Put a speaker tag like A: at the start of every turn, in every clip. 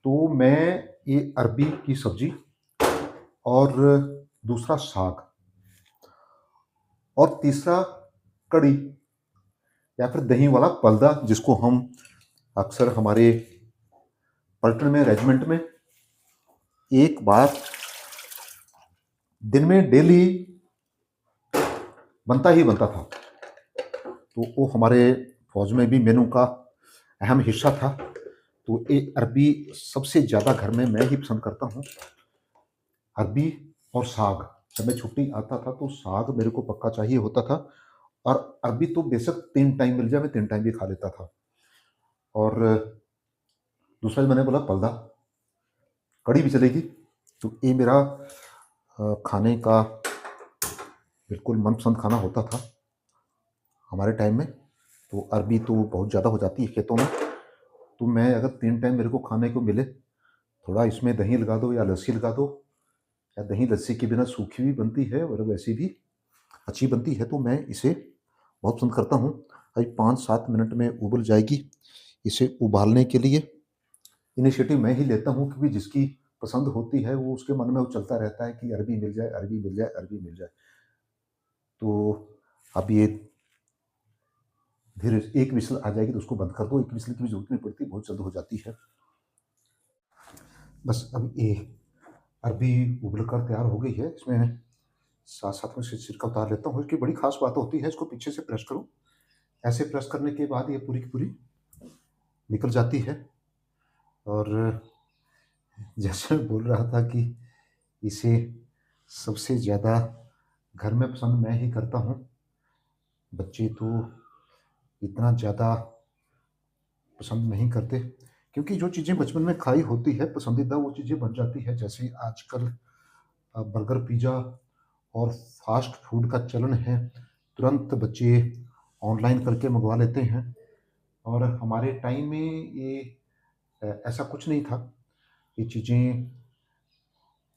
A: तो मैं ये अरबी की सब्ज़ी और दूसरा साग और तीसरा कढ़ी या फिर दही वाला पलदा जिसको हम अक्सर हमारे पलटन में रेजिमेंट में एक बार दिन में डेली बनता ही बनता था। तो वो हमारे फौज में भी मेनू का अहम हिस्सा था। तो ये अरबी सबसे ज़्यादा घर में मैं ही पसंद करता हूँ। अरबी और साग, जब मैं छुट्टी आता था तो साग मेरे को पक्का चाहिए होता था और अरबी तो बेशक 3 टाइम मिल जाए, मैं 3 टाइम भी खा लेता था। और दूसरा जो मैंने बोला पलदा, कढ़ी भी चलेगी। तो ये मेरा खाने का बिल्कुल मनपसंद खाना होता था हमारे टाइम में। तो अरबी तो बहुत ज़्यादा हो जाती है खेतों में, तो मैं अगर 3 टाइम मेरे को खाने को मिले, थोड़ा इसमें दही लगा दो या लस्सी लगा दो, या दही लस्सी के बिना सूखी भी बनती है और वैसी भी अच्छी बनती है, तो मैं इसे बहुत पसंद करता हूँ। अभी 5-7 मिनट में उबल जाएगी। इसे उबालने के लिए इनिशिएटिव मैं ही लेता हूँ, क्योंकि जिसकी पसंद होती है वो उसके मन में वो चलता रहता है कि अरबी मिल जाए, अरबी मिल जाए, अरबी मिल जाए। तो अब ये धीरे एक विसल आ जाएगी तो उसको बंद कर दो, एक विसल की भी ज़रूरत नहीं पड़ती, बहुत जल्द हो जाती है। बस अब ये अरबी उबल कर तैयार हो गई है, इसमें साथ-साथ में से छिलका उतार लेता हूँ। इसकी बड़ी ख़ास बात होती है, इसको पीछे से प्रेस करो। ऐसे प्रेस करने के बाद ये पूरी की पूरी निकल जाती है। और जैसे मैं बोल रहा था कि इसे सबसे ज़्यादा घर में पसंद मैं ही करता हूँ। बच्चे तो इतना ज़्यादा पसंद नहीं करते, क्योंकि जो चीज़ें बचपन में खाई होती है पसंदीदा, वो चीज़ें बन जाती है। जैसे आजकल बर्गर, पिज़्ज़ा और फ़ास्ट फूड का चलन है। तुरंत बच्चे ऑनलाइन करके मँगवा लेते हैं। और हमारे टाइम में ये ऐसा कुछ नहीं था। ये चीज़ें,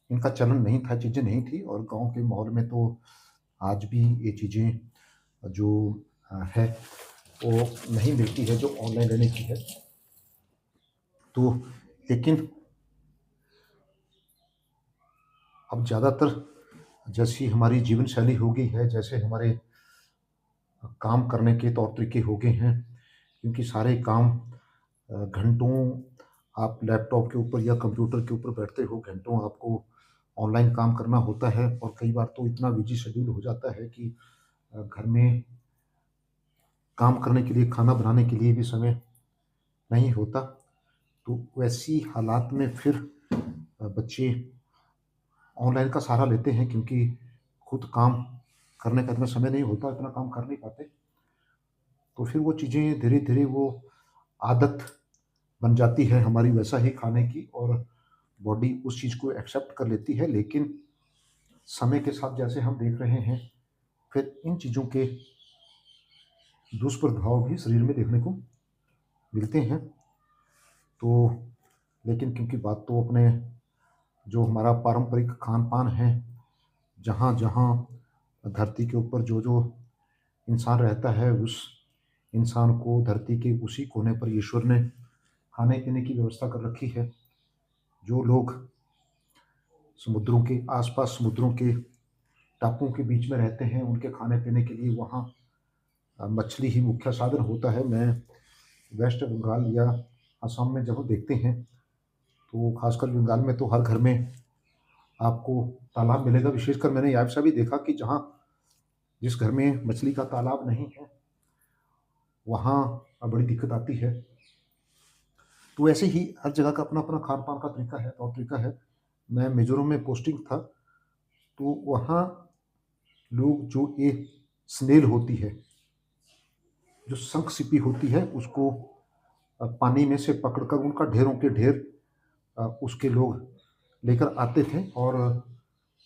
A: इनका चलन नहीं था, चीज़ें नहीं थी। और गाँव के माहौल में तो आज भी ये चीज़ें जो है वो नहीं मिलती है, जो ऑनलाइन लेने की है। तो लेकिन अब ज़्यादातर जैसी हमारी जीवन शैली हो गई है, जैसे हमारे काम करने के तौर तरीके हो गए हैं, क्योंकि सारे काम घंटों आप लैपटॉप के ऊपर या कंप्यूटर के ऊपर बैठते हो, घंटों आपको ऑनलाइन काम करना होता है। और कई बार तो इतना बिजी शेड्यूल हो जाता है कि घर में काम करने के लिए, खाना बनाने के लिए भी समय नहीं होता। तो वैसी हालात में फिर बच्चे ऑनलाइन का सहारा लेते हैं, क्योंकि खुद काम करने का इतना समय नहीं होता, इतना काम कर नहीं पाते। तो फिर वो चीज़ें धीरे-धीरे वो आदत बन जाती है हमारी वैसा ही खाने की, और बॉडी उस चीज़ को एक्सेप्ट कर लेती है। लेकिन समय के साथ जैसे हम देख रहे हैं, फिर इन चीज़ों के दुष्प्रभाव भी शरीर में देखने को मिलते हैं। तो लेकिन क्योंकि बात तो अपने जो हमारा पारंपरिक खान-पान है, जहाँ-जहाँ धरती के ऊपर जो-जो इंसान रहता है, उस इंसान को धरती के उसी कोने पर ईश्वर ने खाने-पीने की व्यवस्था कर रखी है। जो लोग समुद्रों के आस-पास, समुद्रों के टापुओं के बीच में रहते हैं, उनके खाने-पीने के लिए वहाँ मछली ही मुख्य साधन होता है। मैं वेस्ट बंगाल या असम में जब हम देखते हैं, तो खासकर बंगाल में तो हर घर में आपको तालाब मिलेगा। विशेषकर मैंने ऐसा भी देखा कि जहाँ जिस घर में मछली का तालाब नहीं है, वहाँ बड़ी दिक्कत आती है। तो ऐसे ही हर जगह का अपना-अपना खान-पान का तरीका है, तौर तरीका है। मैं मिज़ोरम में पोस्टिंग था, तो वहाँ लोग जो ये स्नेल होती है, जो शंख-सीपी होती है, उसको पानी में से पकड़कर उनका ढेरों के ढेर उसके लोग लेकर आते थे और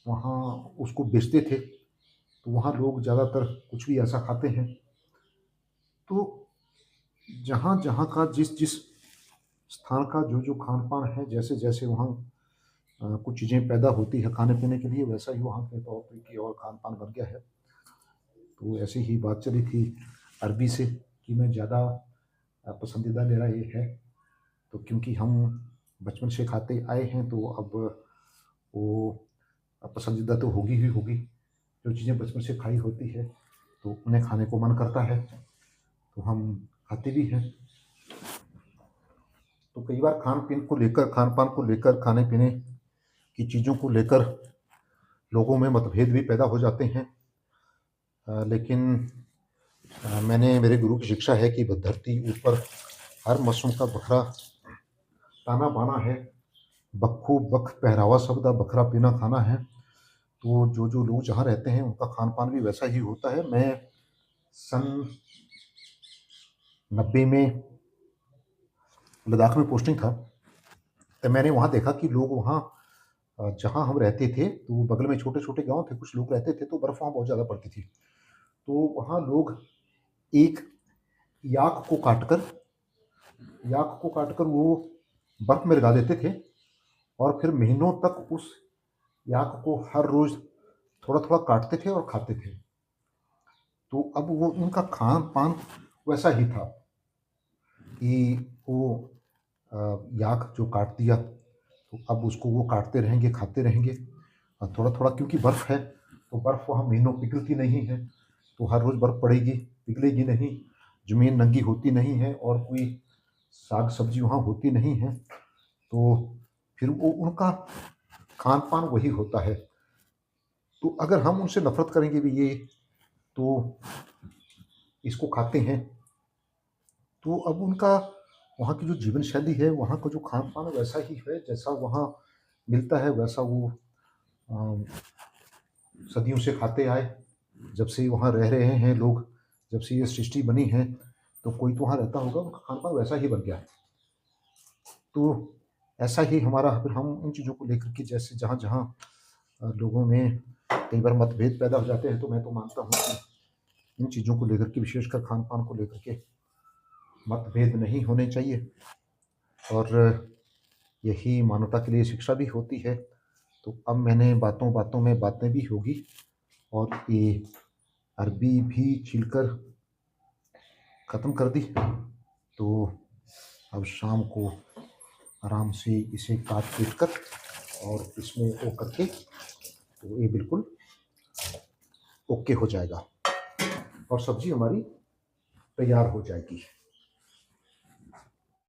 A: वहाँ उसको बेचते थे। तो वहाँ लोग ज़्यादातर कुछ भी ऐसा खाते हैं। तो जहाँ-जहाँ का जिस-जिस स्थान का जो-जो खान-पान है, जैसे-जैसे वहाँ कुछ चीज़ें पैदा होती है खाने-पीने के लिए, वैसा ही वहाँ के तौर तरीके और खान-पान बन गया है। तो ऐसे ही बात चली थी अरबी से कि मैं ज़्यादा पसंदीदा मेरा ये है। तो क्योंकि हम बचपन से खाते आए हैं, तो अब वो पसंदीदा तो होगी ही होगी। जो चीज़ें बचपन से खाई होती है तो उन्हें खाने को मन करता है, तो हम खाते भी हैं। तो कई बार खान-पीन को लेकर, खान-पान को लेकर, खाने-पीने की चीज़ों को लेकर लोगों में मतभेद भी पैदा हो जाते हैं। लेकिन मैंने, मेरे गुरु की शिक्षा है कि ब धरती ऊपर हर मसों का बखरा ताना-बाना है, बख्खू बख पहरावा सबदा बखरा पीना खाना है। तो जो लोग जहाँ रहते हैं उनका खान-पान भी वैसा ही होता है। मैं सन 90 में लद्दाख में पोस्टिंग था, तो मैंने वहाँ देखा कि लोग वहाँ, जहाँ हम रहते थे, तो बगल में छोटे-छोटे गाँव थे, कुछ लोग रहते थे, तो बर्फ़ वहाँ बहुत ज़्यादा पड़ती थी। तो वहाँ लोग एक याक को काटकर वो बर्फ़ में लगा देते थे और फिर महीनों तक उस याक को हर रोज़ थोड़ा-थोड़ा काटते थे और खाते थे। तो अब वो उनका खान-पान वैसा ही था कि वो अ, याक जो काट दिया, तो अब उसको वो काटते रहेंगे, खाते रहेंगे, थोड़ा-थोड़ा, क्योंकि बर्फ़ है, तो बर्फ़ वहाँ महीनों पिघलती नहीं है, तो हर रोज़ बर्फ़ पड़ेगी, पिघलेगी नहीं, ज़मीन नंगी होती नहीं है और कोई साग-सब्ज़ी वहाँ होती नहीं है, तो फिर वो उनका खान-पान वही होता है। तो अगर हम उनसे नफ़रत करेंगे भी, ये तो इसको खाते हैं, तो अब उनका वहाँ की जो जीवन शैली है, वहाँ का जो खान-पान वैसा ही है, जैसा वहाँ मिलता है, वैसा वो अ, सदियों से खाते आए। जब से वहाँ रह रहे हैं लोग, जब से ये सृष्टि बनी है, तो कोई तो वहाँ रहता होगा, उनका खान-पान वैसा ही बन गया। तो ऐसा ही हमारा, फिर हम इन चीज़ों को लेकर के, जैसे जहाँ-जहाँ लोगों में कई बार मतभेद पैदा हो जाते हैं, तो मैं तो मानता हूँ कि इन चीज़ों को लेकर के, विशेषकर खान-पान को लेकर के मतभेद नहीं होने चाहिए, और यही मानवता के लिए शिक्षा भी होती है। तो अब मैंने बातों-बातों में बातें भी होगी, और ये अरबी भी छीलकर ख़त्म कर दी। तो अब शाम को आराम से इसे काट-पीट कर और इसमें वो करके, तो ये बिल्कुल ओके हो जाएगा और सब्ज़ी हमारी तैयार हो जाएगी।